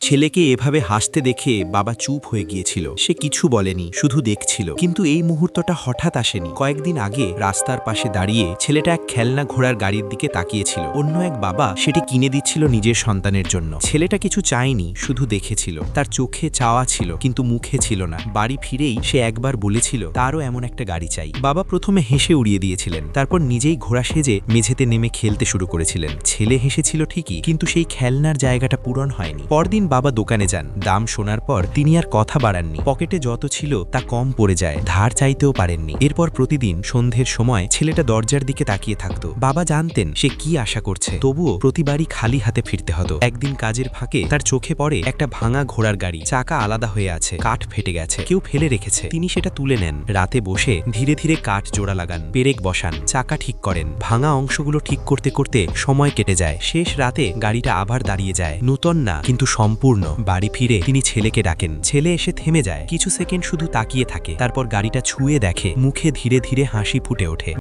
ছেলেকে এভাবে হাসতে দেখে বাবা চুপ হয়ে গিয়েছিল। সে কিছু বলেনি, শুধু দেখছিল। কিন্তু এই মুহূর্তটা হঠাৎ আসেনি। কয়েকদিন আগে রাস্তার পাশে দাঁড়িয়ে ছেলেটা এক খেলনা ঘোড়ার গাড়ির দিকে তাকিয়েছিল। অন্য এক বাবা সেটি কিনে দিচ্ছিল নিজের সন্তানের জন্য। ছেলেটা কিছু চায়নি, শুধু দেখেছিল। তার চোখে চাওয়া ছিল, কিন্তু মুখে ছিল না। বাড়ি ফিরেই সে একবার বলেছিল তারও এমন একটা গাড়ি চাই। বাবা প্রথমে হেসে উড়িয়ে দিয়েছিলেন, তারপর নিজেই ঘোড়া সেজে মেঝেতে নেমে খেলতে শুরু করেছিলেন। ছেলে হেসেছিল ঠিকই, কিন্তু সেই খেলনার জায়গাটা পূরণ হয়নি। পরদিন বাবা দোকানে যান। দাম শোনার পর তিনি আর কথা বাড়াননি। পকেটে যত ছিল তা কম পড়ে যায়, ধার চাইতেও পারেননি। এরপর প্রতিদিন সন্ধ্যের সময় ছেলেটা দরজার দিকে তাকিয়ে থাকত। বাবা জানতেন সে কি আশা করছে, তবুও প্রতিবারই খালি হাতে ফিরতে হতো। একদিন কাজের ফাঁকে তার চোখে পড়ে একটা ভাঙা ঘোড়ার গাড়ি। চাকা আলাদা হয়ে আছে, কাঠ ফেটে গেছে, কেউ ফেলে রেখেছে। তিনি সেটা তুলে নেন। রাতে বসে ধীরে ধীরে কাঠ জোড়া লাগান, পেরেক বসান, চাকা ঠিক করেন। ভাঙা অংশগুলো ঠিক করতে করতে সময় কেটে যায়। শেষ রাতে গাড়িটা আবার দাঁড়িয়ে যায়, নূতন না কিন্তু সম্পূর্ণ। বাড়ি ফিরে তিনি ছেলেকে ডাকেন। ছেলে এসে থেমে যায়, কিছু সেকেন্ড শুধু তাকিয়ে থাকে, তারপর গাড়িটা ছুঁয়ে দেখে। মুখে ধীরে ধীরে হাসি ফুটে ওঠে।